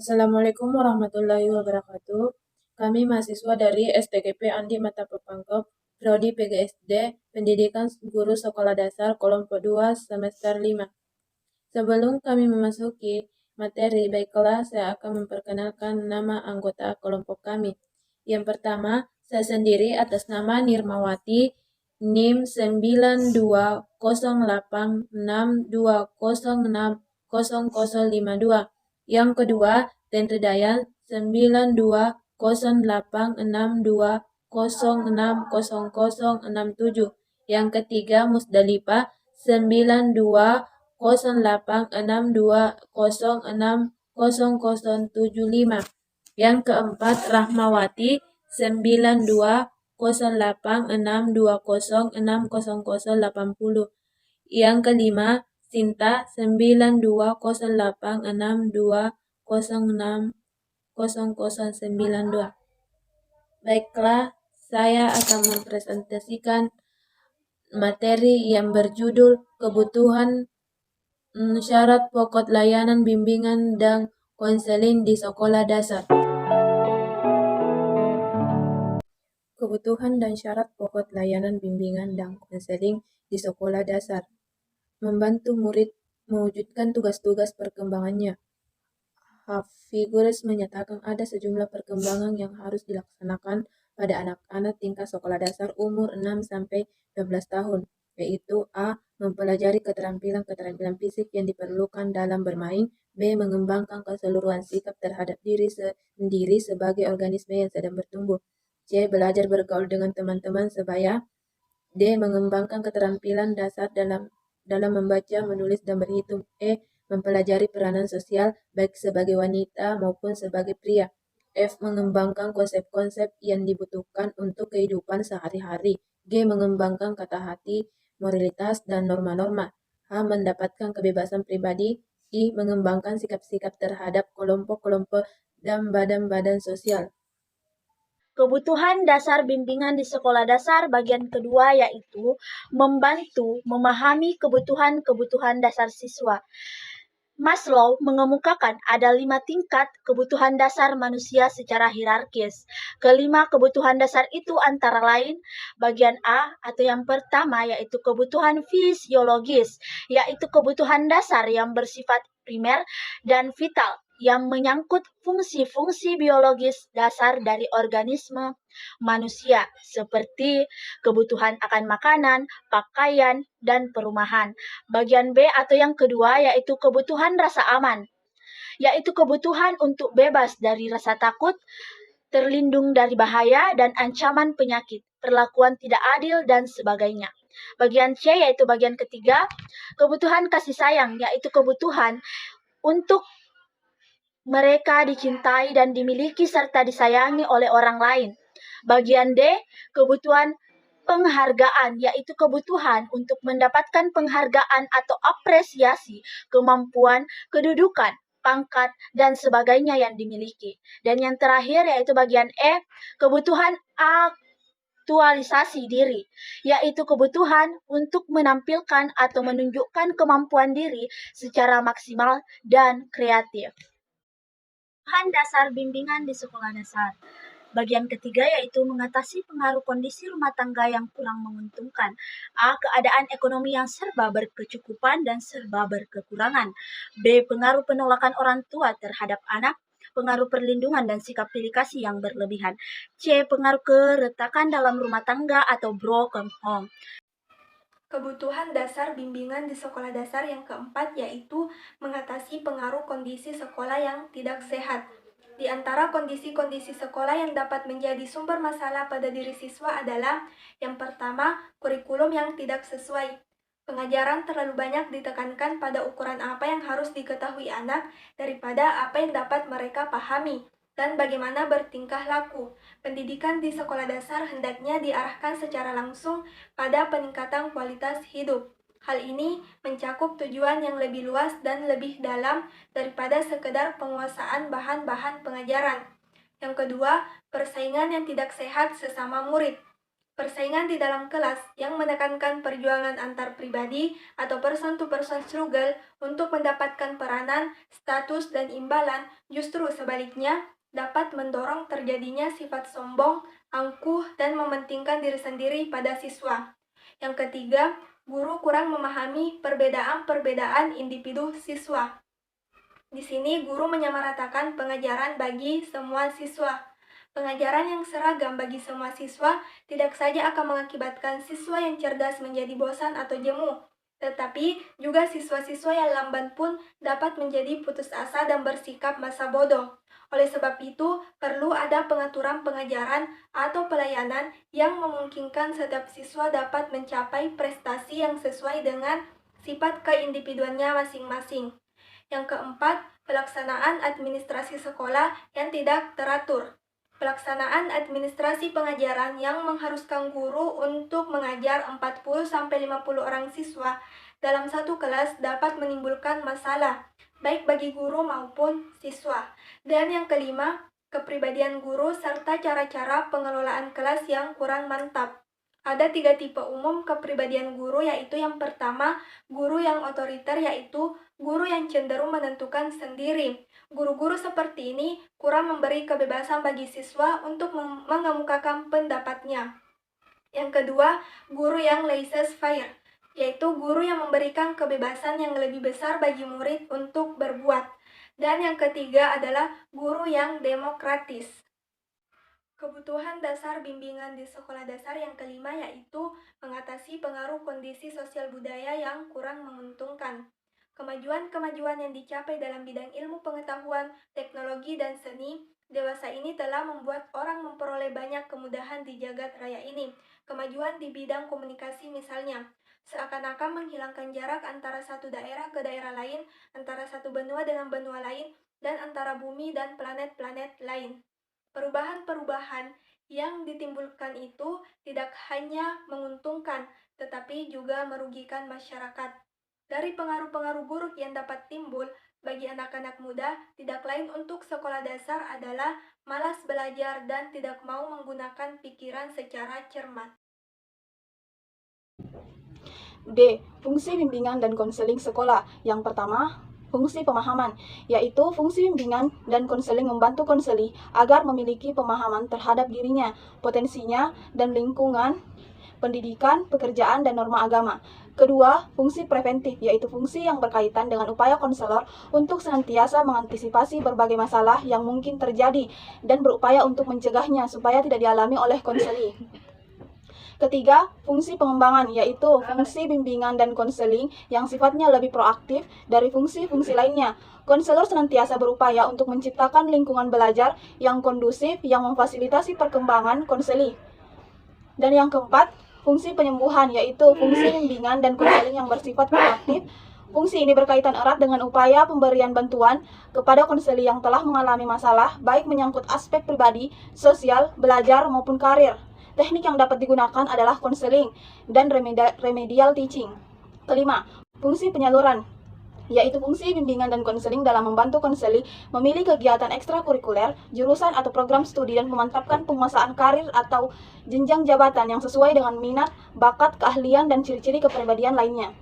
Assalamualaikum warahmatullahi wabarakatuh. Kami mahasiswa dari STGP Andi Mata Pepangkep, Prodi PGSD, Pendidikan Guru Sekolah Dasar Kelompok 2 semester 5. Sebelum kami memasuki materi, baiklah saya akan memperkenalkan nama anggota kelompok kami. Yang pertama, saya sendiri atas nama Nirmawati, NIM 920862006052. Yang kedua, Tente Dayan 920862006067. Yang ketiga, Musdalipa 920862006075. Yang keempat, Rahmawati 920862006080. Yang kelima, Sinta 920862006092. Baiklah, saya akan mempresentasikan materi yang berjudul kebutuhan syarat pokok layanan bimbingan dan konseling di sekolah dasar. Kebutuhan dan syarat pokok layanan bimbingan dan konseling di sekolah dasar. Membantu murid mewujudkan tugas-tugas perkembangannya. Hafiguris menyatakan ada sejumlah perkembangan yang harus dilaksanakan pada anak-anak tingkat sekolah dasar umur 6-12 tahun, yaitu A. Mempelajari keterampilan-keterampilan fisik yang diperlukan dalam bermain. B. Mengembangkan keseluruhan sikap terhadap diri sendiri sebagai organisme yang sedang bertumbuh. C. Belajar bergaul dengan teman-teman sebaya. D. Mengembangkan keterampilan dasar dalam membaca, menulis, dan berhitung. E. Mempelajari peranan sosial baik sebagai wanita maupun sebagai pria. F. Mengembangkan konsep-konsep yang dibutuhkan untuk kehidupan sehari-hari. G. Mengembangkan kata hati, moralitas, dan norma-norma. H. Mendapatkan kebebasan pribadi. I. Mengembangkan sikap-sikap terhadap kelompok-kelompok dan badan-badan sosial. Kebutuhan dasar bimbingan di sekolah dasar bagian kedua yaitu membantu memahami kebutuhan-kebutuhan dasar siswa. Maslow mengemukakan ada 5 tingkat kebutuhan dasar manusia secara hierarkis. Kelima kebutuhan dasar itu antara lain bagian A atau yang pertama yaitu kebutuhan fisiologis, yaitu kebutuhan dasar yang bersifat primer dan vital yang menyangkut fungsi-fungsi biologis dasar dari organisme manusia seperti kebutuhan akan makanan, pakaian, dan perumahan. Bagian B atau yang kedua yaitu kebutuhan rasa aman, yaitu kebutuhan untuk bebas dari rasa takut, terlindung dari bahaya dan ancaman penyakit, perlakuan tidak adil, dan sebagainya. Bagian C yaitu bagian ketiga, kebutuhan kasih sayang, yaitu kebutuhan untuk mereka dicintai dan dimiliki serta disayangi oleh orang lain. Bagian D, kebutuhan penghargaan, yaitu kebutuhan untuk mendapatkan penghargaan atau apresiasi, kemampuan, kedudukan, pangkat, dan sebagainya yang dimiliki. Dan yang terakhir yaitu bagian E, kebutuhan aktualisasi diri, yaitu kebutuhan untuk menampilkan atau menunjukkan kemampuan diri secara maksimal dan kreatif. Bahan dasar bimbingan di sekolah dasar. Bagian ketiga yaitu mengatasi pengaruh kondisi rumah tangga yang kurang menguntungkan. A. Keadaan ekonomi yang serba berkecukupan dan serba berkekurangan. B. Pengaruh penolakan orang tua terhadap anak, pengaruh perlindungan dan sikap pilih kasih yang berlebihan. C. Pengaruh keretakan dalam rumah tangga atau broken home. Kebutuhan dasar bimbingan di sekolah dasar yang keempat yaitu mengatasi pengaruh kondisi sekolah yang tidak sehat. Di antara kondisi-kondisi sekolah yang dapat menjadi sumber masalah pada diri siswa adalah yang pertama, kurikulum yang tidak sesuai. Pengajaran terlalu banyak ditekankan pada ukuran apa yang harus diketahui anak daripada apa yang dapat mereka pahami dan bagaimana bertingkah laku. Pendidikan di sekolah dasar hendaknya diarahkan secara langsung pada peningkatan kualitas hidup. Hal ini mencakup tujuan yang lebih luas dan lebih dalam daripada sekedar penguasaan bahan-bahan pengajaran. Yang kedua, persaingan yang tidak sehat sesama murid. persaingan di dalam kelas yang menekankan perjuangan antar pribadi atau person-to-person struggle untuk mendapatkan peranan, status, dan imbalan, justru sebaliknya dapat mendorong terjadinya sifat sombong, angkuh, dan mementingkan diri sendiri pada siswa. Yang ketiga, guru kurang memahami perbedaan-perbedaan individu siswa. Di sini guru menyamaratakan pengajaran bagi semua siswa. Pengajaran yang seragam bagi semua siswa tidak saja akan mengakibatkan siswa yang cerdas menjadi bosan atau jemu, tetapi juga siswa-siswa yang lamban pun dapat menjadi putus asa dan bersikap masa bodoh. Oleh sebab itu, perlu ada pengaturan pengajaran atau pelayanan yang memungkinkan setiap siswa dapat mencapai prestasi yang sesuai dengan sifat keindividuannya masing-masing. Yang keempat, pelaksanaan administrasi sekolah yang tidak teratur. Pelaksanaan administrasi pengajaran yang mengharuskan guru untuk mengajar 40-50 orang siswa dalam satu kelas dapat menimbulkan masalah, baik bagi guru maupun siswa. Dan yang kelima, kepribadian guru serta cara-cara pengelolaan kelas yang kurang mantap. Ada 3 tipe umum kepribadian guru, yaitu yang pertama, guru yang otoriter, yaitu guru yang cenderung menentukan sendiri. Guru-guru seperti ini kurang memberi kebebasan bagi siswa untuk mengemukakan pendapatnya. Yang kedua, guru yang laissez-faire, yaitu guru yang memberikan kebebasan yang lebih besar bagi murid untuk berbuat. Dan yang ketiga adalah guru yang demokratis. Kebutuhan dasar bimbingan di sekolah dasar yang kelima yaitu mengatasi pengaruh kondisi sosial budaya yang kurang menguntungkan. Kemajuan-kemajuan yang dicapai dalam bidang ilmu pengetahuan, teknologi, dan seni dewasa ini telah membuat orang memperoleh banyak kemudahan di jagat raya ini. Kemajuan di bidang komunikasi misalnya, seakan-akan menghilangkan jarak antara satu daerah ke daerah lain, antara satu benua dengan benua lain, dan antara bumi dan planet-planet lain. Perubahan-perubahan yang ditimbulkan itu tidak hanya menguntungkan, tetapi juga merugikan masyarakat. Dari pengaruh-pengaruh buruk yang dapat timbul bagi anak-anak muda, tidak lain untuk sekolah dasar adalah malas belajar dan tidak mau menggunakan pikiran secara cermat. D. Fungsi bimbingan dan konseling sekolah. Yang pertama, fungsi pemahaman, yaitu fungsi bimbingan dan konseling membantu konseli agar memiliki pemahaman terhadap dirinya, potensinya, dan lingkungan, pendidikan, pekerjaan, dan norma agama. Kedua, fungsi preventif, yaitu fungsi yang berkaitan dengan upaya konselor untuk senantiasa mengantisipasi berbagai masalah yang mungkin terjadi dan berupaya untuk mencegahnya supaya tidak dialami oleh konseli. Ketiga, fungsi pengembangan, yaitu fungsi bimbingan dan konseling yang sifatnya lebih proaktif dari fungsi-fungsi lainnya. Konselor senantiasa berupaya untuk menciptakan lingkungan belajar yang kondusif yang memfasilitasi perkembangan konseli. Dan yang keempat, fungsi penyembuhan, yaitu fungsi bimbingan dan konseling yang bersifat proaktif. Fungsi ini berkaitan erat dengan upaya pemberian bantuan kepada konseli yang telah mengalami masalah, baik menyangkut aspek pribadi, sosial, belajar, maupun karir. Teknik yang dapat digunakan adalah konseling dan remedial teaching. Kelima, fungsi penyaluran, yaitu fungsi bimbingan dan konseling dalam membantu konseli memilih kegiatan ekstrakurikuler, jurusan atau program studi dan memantapkan penguasaan karir atau jenjang jabatan yang sesuai dengan minat, bakat, keahlian, dan ciri-ciri kepribadian lainnya.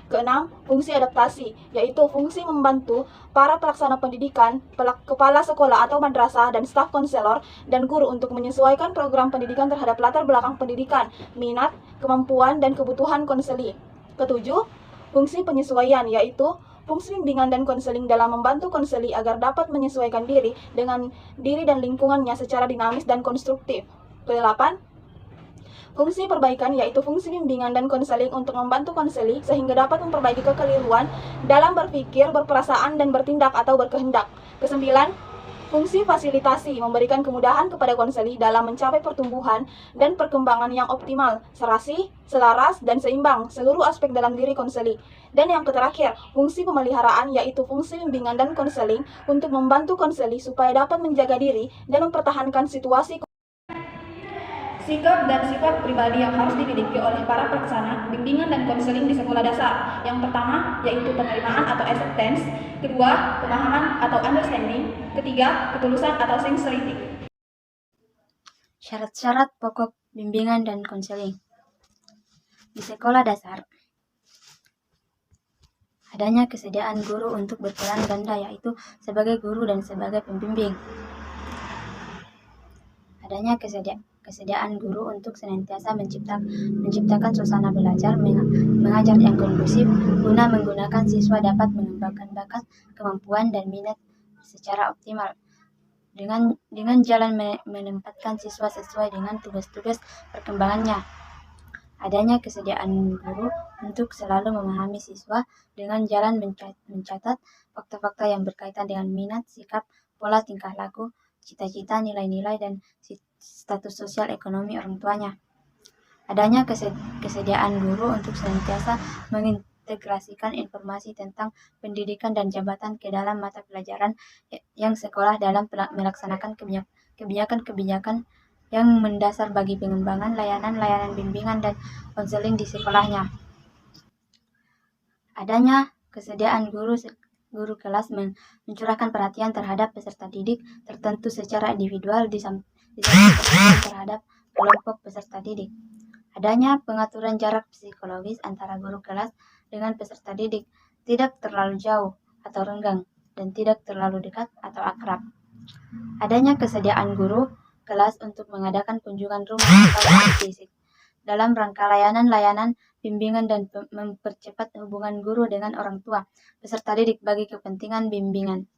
Keenam, fungsi adaptasi, yaitu fungsi membantu para pelaksana pendidikan, kepala sekolah atau madrasah, dan staf konselor dan guru untuk menyesuaikan program pendidikan terhadap latar belakang pendidikan, minat, kemampuan, dan kebutuhan konseli. Ketujuh, fungsi penyesuaian, yaitu fungsi bimbingan dan konseling dalam membantu konseli agar dapat menyesuaikan diri dengan diri dan lingkungannya secara dinamis dan konstruktif. Kedelapan, fungsi perbaikan, yaitu fungsi bimbingan dan konseling untuk membantu konseli sehingga dapat memperbaiki kekeliruan dalam berpikir, berperasaan, dan bertindak atau berkehendak. Kesembilan, fungsi fasilitasi, memberikan kemudahan kepada konseli dalam mencapai pertumbuhan dan perkembangan yang optimal, serasi, selaras, dan seimbang seluruh aspek dalam diri konseli. Dan yang terakhir, fungsi pemeliharaan, yaitu fungsi bimbingan dan konseling untuk membantu konseli supaya dapat menjaga diri dan mempertahankan situasi. Sikap dan sifat pribadi yang harus dimiliki oleh para pelaksana bimbingan dan konseling di sekolah dasar. Yang pertama, yaitu penerimaan atau acceptance. Kedua, pemahaman atau understanding. Ketiga, ketulusan atau sincerity. Syarat-syarat pokok bimbingan dan konseling. Di sekolah dasar, adanya kesediaan guru untuk berperan ganda, yaitu sebagai guru dan sebagai pembimbing. Adanya kesediaan guru untuk senantiasa menciptakan suasana belajar mengajar yang kondusif guna menggunakan siswa dapat mengembangkan bakat, kemampuan, dan minat secara optimal. Dengan jalan menempatkan siswa sesuai dengan tugas-tugas perkembangannya. Adanya kesediaan guru untuk selalu memahami siswa dengan jalan mencatat fakta-fakta yang berkaitan dengan minat, sikap, pola tingkah laku, cita-cita, nilai-nilai, dan status sosial ekonomi orang tuanya. Adanya kesediaan guru untuk senantiasa mengintegrasikan informasi tentang pendidikan dan jabatan ke dalam mata pelajaran yang sekolah dalam melaksanakan kebijakan-kebijakan yang mendasar bagi pengembangan layanan bimbingan dan konseling di sekolahnya. Adanya kesediaan guru kelas mencurahkan perhatian terhadap peserta didik tertentu secara individual disampaikan terhadap kelompok peserta didik. Adanya pengaturan jarak psikologis antara guru kelas dengan peserta didik, tidak terlalu jauh atau renggang, dan tidak terlalu dekat atau akrab. Adanya kesediaan guru kelas untuk mengadakan kunjungan rumah atau fisik dalam rangka layanan bimbingan dan mempercepat hubungan guru dengan orang tua peserta didik bagi kepentingan bimbingan.